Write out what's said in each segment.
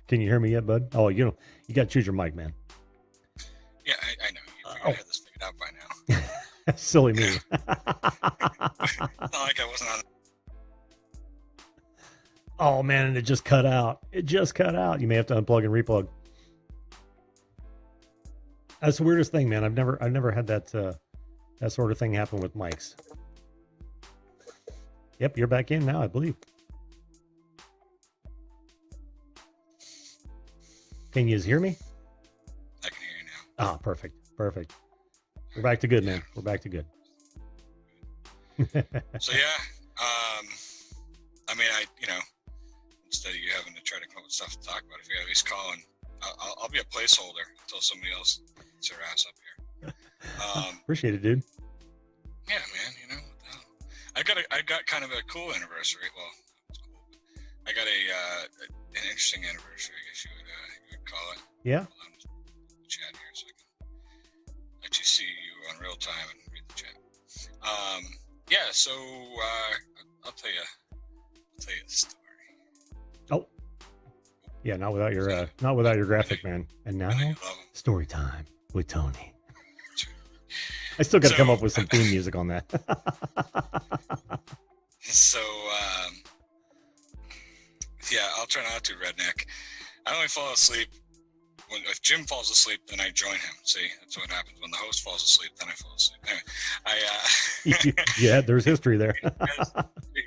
Can you hear me yet, bud? Oh, you got to choose your mic, man. Yeah, I know. You figured I had this figured out by now. Silly me. It's not like I wasn't on. Oh man, and it just cut out. It just cut out. You may have to unplug and replug. That's the weirdest thing, man. I've never had that sort of thing happen with mics. Yep, you're back in now, I believe. Can you just hear me? I can hear you now. Ah, perfect. We're back to good, man. We're back to good. So yeah, I mean, instead of you having to try to come up with stuff to talk about, if you at least call, and I'll be a placeholder until somebody else gets their ass up here. Appreciate it, dude. Yeah, man. What the hell? I got kind of a cool anniversary. Well, it's cool. I got an interesting anniversary, I guess you would call it. Yeah. Hold on, chat here so I can let you see you on real time and read the chat. Yeah. So I'll tell you a story. Oh. Yeah, not without your graphic, man. And now, story time with Tony. I still got to come up with some theme music on that. So, yeah, I'll try not to redneck. I only fall asleep if Jim falls asleep, then I join him. See, that's what happens when the host falls asleep. Then I fall asleep. Anyway, yeah, there's history there. you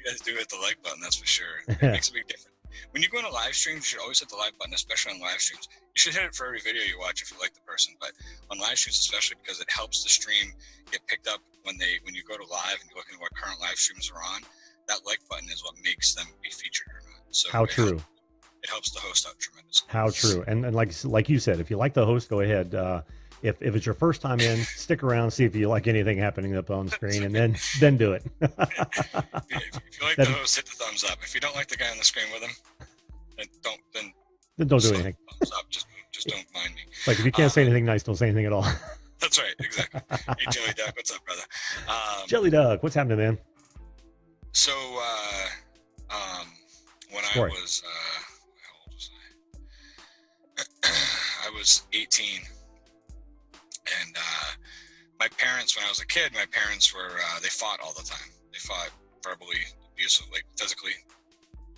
guys do hit the like button, that's for sure. It makes a big difference. When you go into live streams, you should always hit the like button, especially on live streams. You should hit it for every video you watch if you like the person, but on live streams especially, because it helps the stream get picked up when you go to live and you look at what current live streams are on. That like button is what makes them be featured or not. So how true. It helps the host out tremendously. How true. And like you said, if you like the host, go ahead. If it's your first time in, stick around, see if you like anything happening up on screen, and then do it. If you like the host, hit the thumbs up. If you don't like the guy on the screen with him, then don't do anything. Thumbs up. Just don't mind me. Like if you can't say anything nice, don't say anything at all. That's right, exactly. Hey, Jelly Duck, what's up, brother? Jelly Duck, what's happening, man? So, when I was, how old was I? I was 18, and my parents, when I was a kid, my parents were, they fought all the time. They fought verbally, abusively, physically,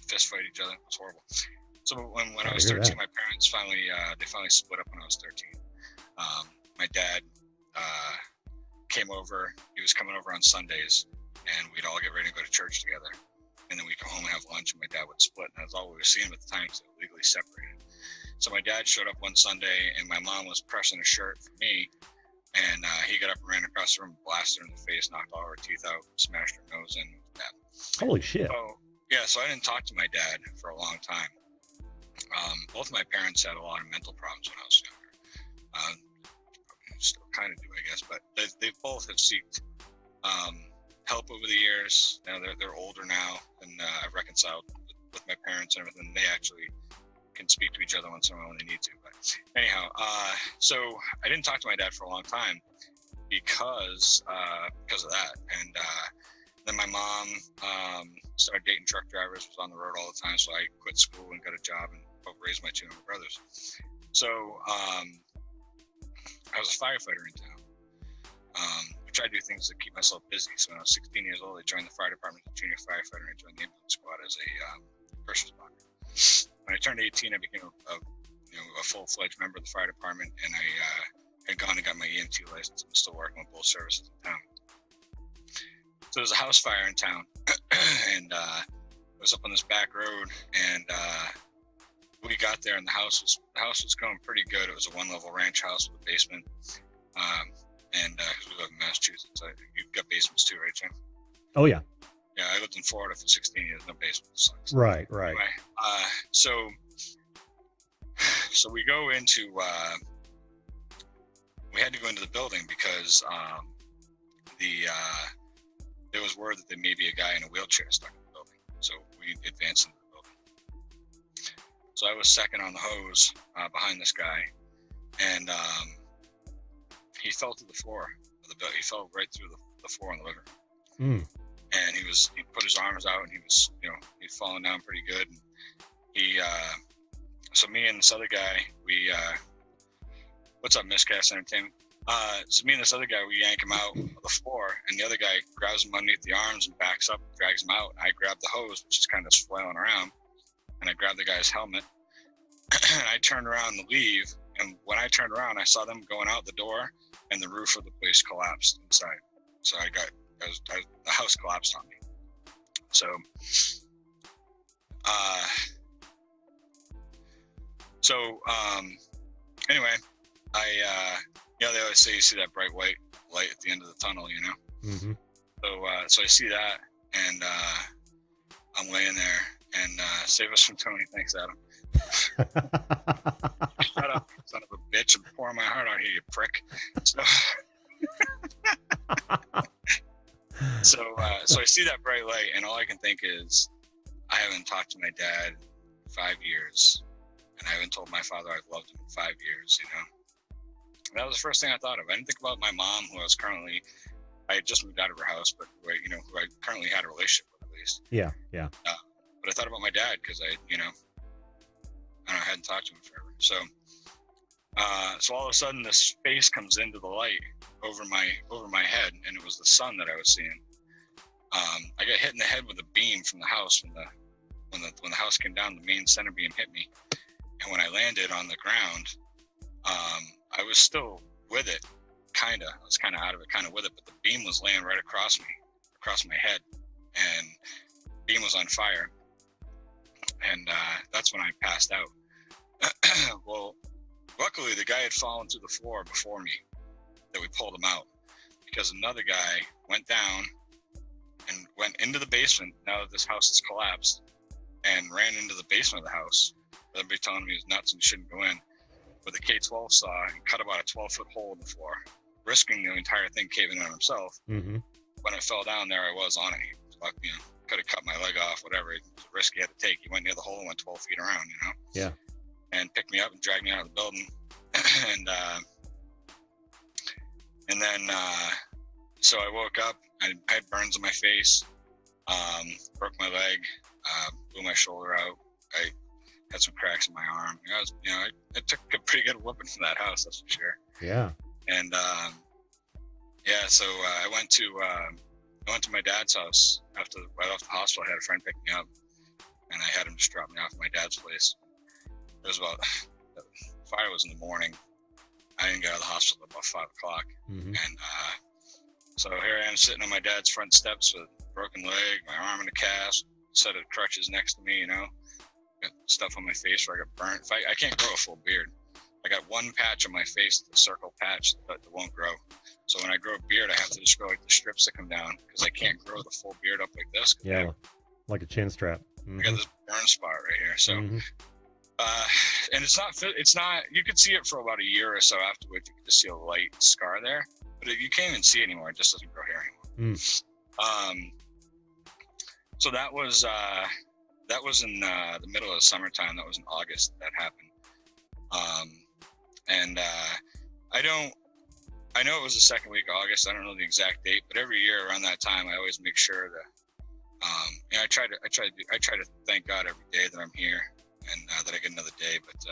fist fight each other. It was horrible. So when I was 13, my parents finally split up when I was 13. My dad came over. He was coming over on Sundays, and we'd all get ready to go to church together. And then we'd come home and have lunch, and my dad would split. And that's all we were seeing at the time because they were legally separated. So my dad showed up one Sunday, and my mom was pressing a shirt for me. And he got up and ran across the room, blasted her in the face, knocked all her teeth out, smashed her nose in with that. Holy shit. So I didn't talk to my dad for a long time. Both of my parents had a lot of mental problems when I was younger. Still kind of do, I guess, but they both have seeked help over the years. Now they're older now, and I've reconciled with my parents and everything. They actually can speak to each other once in a while when they need to. But anyhow, so I didn't talk to my dad for a long time because of that. And then my mom started dating truck drivers, was on the road all the time, so I quit school and got a job and helped raise my two younger brothers. So I was a firefighter in town. I tried to do things to keep myself busy. So when I was 16 years old, I joined the fire department as a junior firefighter, and I joined the ambulance squad as a first responder. When I turned 18, I became a full-fledged member of the fire department, and I had gone and got my EMT license. I'm still working with both services in town. So there was a house fire in town, and it was up on this back road, and we got there, and the house was going pretty good. It was a one-level ranch house with a basement, and because we live in Massachusetts, you've got basements too, right, Jim? Oh yeah. Yeah, I lived in Florida for 16 years. No basement. Sucks. Right. Anyway, so we go into. We had to go into the building because there was word that there may be a guy in a wheelchair stuck in the building. So we advanced into the building. So I was second on the hose behind this guy, and he fell to the floor of the building. He fell right through the floor in the living room. And he put his arms out, and he was, he'd fallen down pretty good. And he so me and this other guy, we what's up, Miscast Entertainment? So me and this other guy, we yank him out of the floor, and the other guy grabs him underneath the arms and backs up, drags him out. I grab the hose, which is kind of flailing around, and I grab the guy's helmet, and I turned around to leave. And when I turned around, I saw them going out the door, and the roof of the place collapsed inside. So the house collapsed on me. So, anyway, they always say you see that bright white light at the end of the tunnel, you know? Mm-hmm. So I see that, and I'm laying there, and save us from Tony. Thanks, Adam. Shut up, son of a bitch. I'm pouring my heart out here, you prick. So I see that bright light, and all I can think is, I haven't talked to my dad in 5 years, and I haven't told my father I've loved him in 5 years, you know? And that was the first thing I thought of. I didn't think about my mom, I had just moved out of her house, but who I currently had a relationship with, at least. Yeah. But I thought about my dad, because I hadn't talked to him forever. So all of a sudden, this face comes into the light over my head, and it was the sun that I was seeing. I got hit in the head with a beam from the house when the house came down. The main center beam hit me, and when I landed on the ground, I was still with it, kinda. I was kind of out of it, kind of with it, but the beam was laying right across my head, and the beam was on fire, and that's when I passed out. Well, luckily the guy had fallen to the floor before me, that we pulled him out, because another guy went down and went into the basement, now that this house has collapsed, and ran into the basement of the house. Everybody telling me he was nuts and he shouldn't go in, with a K-12 saw, and cut about a 12-foot hole in the floor, risking the entire thing caving in on himself. Mm-hmm. When I fell down, there I was on it. He, could have cut my leg off, whatever. It was a risk he had to take. He went near the hole and went 12 feet around, you know? Yeah. And picked me up and dragged me out of the building. and then, so I woke up, I had burns on my face, broke my leg, blew my shoulder out. I had some cracks in my arm. I took a pretty good whooping from that house, that's for sure. Yeah. And so I went to my dad's house after right off the hospital. I had a friend pick me up, and I had him just drop me off at my dad's place. It was the fire was in the morning. I didn't get out of the hospital until about 5 o'clock. Mm-hmm. And so here I am sitting on my dad's front steps with a broken leg, my arm in a cast, set of crutches next to me, got stuff on my face where I got burnt. I can't grow a full beard. I got one patch on my face, the circle patch that won't grow. So when I grow a beard, I have to just grow like the strips that come down, because I can't grow the full beard up like this. Yeah, like a chin strap. Mm-hmm. I got this burn spot right here. So, mm-hmm. And it's not, you could see it for about a year or so afterwards. You could just see a light scar there, but you can't even see it anymore. It just doesn't grow hair anymore. So that was in the middle of the summertime. That was in August that happened. I know it was the second week of August. I don't know the exact date, but every year around that time, I always make sure that, I try to thank God every day that I'm here, and that I get another day. But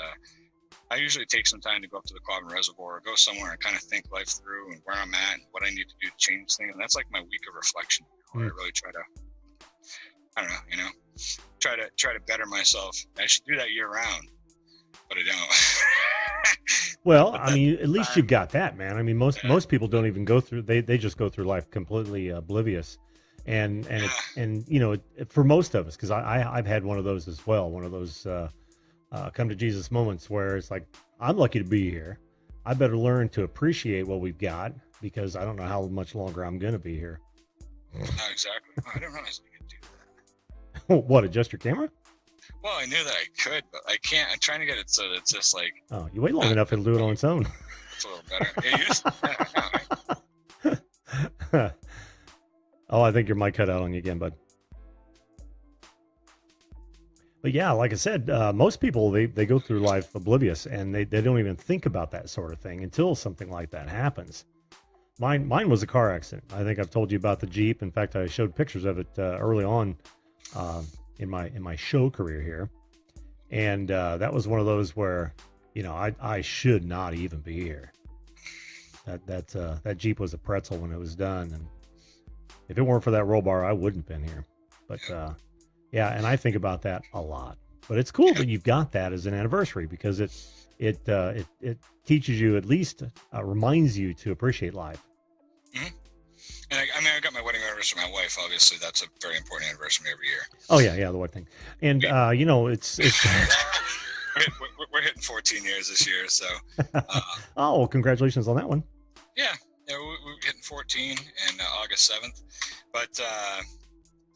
I usually take some time to go up to the Quabbin Reservoir or go somewhere and kind of think life through and where I'm at and what I need to do to change things. And that's like my week of reflection, where I really try to, I don't know, try to better myself. I should do that year round, but I don't. Well, I mean, at least you got that, man. I mean, most people don't even go through. They just go through life completely oblivious, and for most of us, because I've had one of those as well. One of those come to Jesus moments where it's like, I'm lucky to be here. I better learn to appreciate what we've got, because I don't know how much longer I'm going to be here. Exactly. I didn't realize I could do that. What? Adjust your camera? Well, I knew that I could, but I can't. I'm trying to get it so that it's just like... Oh, you wait long enough, it'll do it on its own. It's a little better. Oh, I think your mic cut out on you again, bud. But yeah, like I said, most people, they go through life oblivious, and they don't even think about that sort of thing until something like that happens. Mine was a car accident. I think I've told you about the Jeep. In fact, I showed pictures of it early on in my show career here. And that was one of those where, you know, I should not even be here. That Jeep was a pretzel when it was done, and if it weren't for that roll bar, I wouldn't have been here. But yeah, and I think about that a lot. But it's cool that you've got that as an anniversary, because it teaches you, at least reminds you to appreciate life. Mm-hmm. And I got my wedding anniversary with my wife. Obviously, that's a very important anniversary every year. Oh yeah, the wedding thing. And you know, it's we're hitting 14 years this year, so. Oh, well, congratulations on that one. Yeah, we're hitting 14 and August 7th. But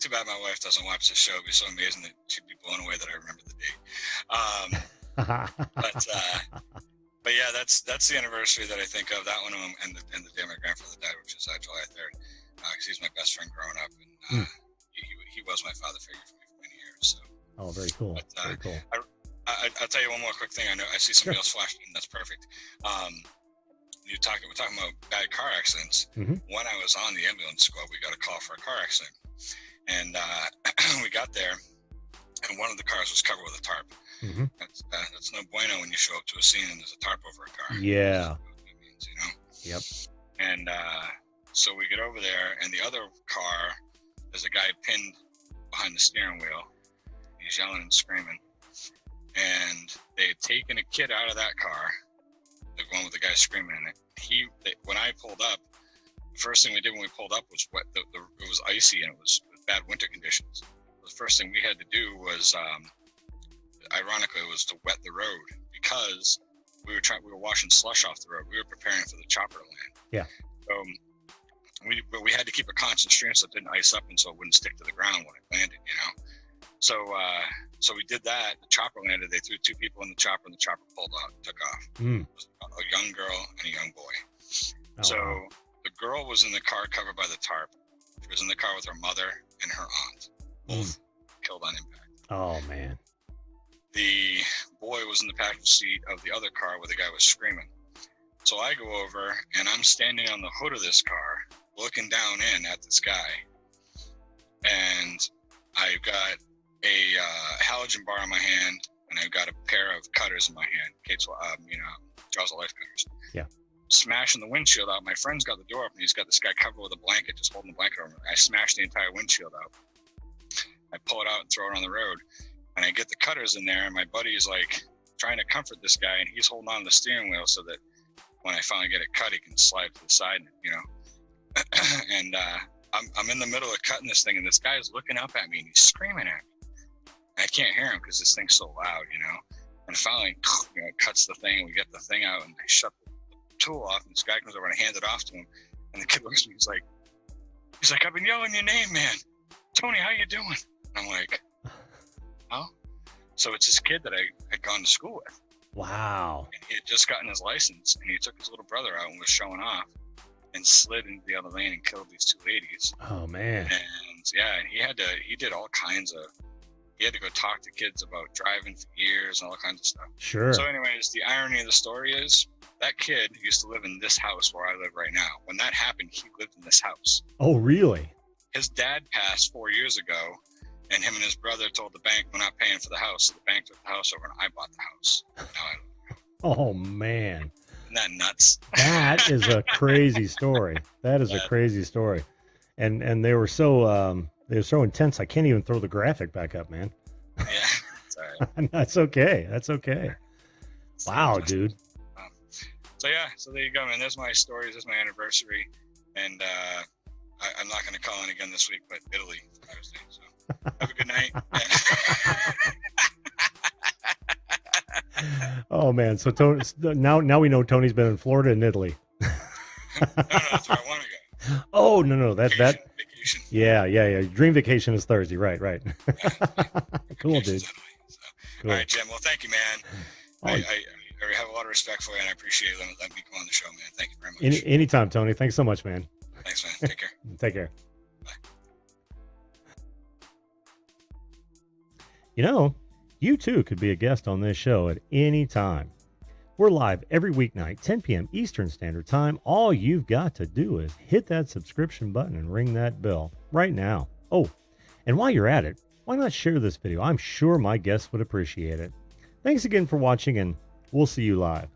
too bad my wife doesn't watch the show. It'd be so amazing that she'd be blown away that I remember the date. But yeah, that's the anniversary that I think of. That one and the day my grandfather died, which is July 3rd, because he's my best friend growing up, and he was my father figure for me for many years. So. Oh, very cool. But, very cool. I'll tell you one more quick thing. I know I see somebody else flashing. That's perfect. We're talking about bad car accidents. Mm-hmm. When I was on the ambulance squad, we got a call for a car accident, and we got there, and one of the cars was covered with a tarp. Mm-hmm. That's no bueno when you show up to a scene and there's a tarp over a car. Yeah. That's what it means, you know. Yep. And so we get over there, and the other car, there's a guy pinned behind the steering wheel. He's yelling and screaming, and they had taken a kid out of that car. The one with the guy screaming in it. When I pulled up, the first thing we did when we pulled up was wet. It was icy and it was bad winter conditions. The first thing we had to do was, ironically, was to wet the road, because we were washing slush off the road. We were preparing for the chopper to land. Yeah. But we had to keep a constant stream so it didn't ice up and so it wouldn't stick to the ground when it landed, you know. So we did that. The chopper landed. They threw two people in the chopper, and the chopper pulled out and took off. It was a young girl and a young boy. Wow. The girl was in the car covered by the tarp. She was in the car with her mother and her aunt, both killed on impact. Oh, man. The boy was in the passenger seat of the other car where the guy was screaming. So I go over, and I'm standing on the hood of this car, looking down in at this guy, and I've got a halogen bar in my hand, and I've got a pair of cutters in my hand, jaws of life cutters. Yeah. Smashing the windshield out. My friend's got the door open. He's got this guy covered with a blanket, just holding the blanket over. I smash the entire windshield out. I pull it out and throw it on the road, and I get the cutters in there, and my buddy is like trying to comfort this guy, and he's holding on to the steering wheel so that when I finally get it cut, he can slide to the side, you know. And I'm in the middle of cutting this thing, and this guy is looking up at me, and he's screaming at me. I can't hear him because this thing's so loud, you know. And finally, it cuts the thing, and we get the thing out, and I shut the tool off, and this guy comes over and I hand it off to him, and the kid looks at me, he's like, I've been yelling your name, man. Tony, how you doing? And I'm like, oh. So it's this kid that I had gone to school with. Wow. And he had just gotten his license, and he took his little brother out and was showing off, and slid into the other lane and killed these two ladies. Oh, man. And yeah, and he did all kinds of, he had to go talk to kids about driving for years and all kinds of stuff. Sure. So anyways, the irony of the story is that kid used to live in this house where I live right now. When that happened, he lived in this house. Oh, really? His dad passed 4 years ago, and him and his brother told the bank, we're not paying for the house. So the bank took the house over, and I bought the house. Oh, man. Isn't that nuts? That is a crazy story. That is a crazy story. And they were so intense, I can't even throw the graphic back up, man. Yeah, it's all right. That's okay. That's okay. Wow, dude. So there you go, man. There's my stories. There's my anniversary. And I'm not going to call in again this week, but Italy for Thursday. So have a good night. Oh, man. So now we know Tony's been in Florida and Italy. No, that's where I want to go. Oh, no. Vacation. Yeah. Dream vacation is Thursday. Right. Cool, dude. So. Cool. All right, Jim. Well, thank you, man. I have a lot of respect for you, and I appreciate you letting me come on the show, man. Thank you very much. Anytime, Tony. Thanks so much, man. Thanks, man. Take care. Take care. Bye. You know, you too could be a guest on this show at any time. We're live every weeknight, 10 p.m. Eastern Standard Time. All you've got to do is hit that subscription button and ring that bell right now. Oh, and while you're at it, why not share this video? I'm sure my guests would appreciate it. Thanks again for watching, and we'll see you live.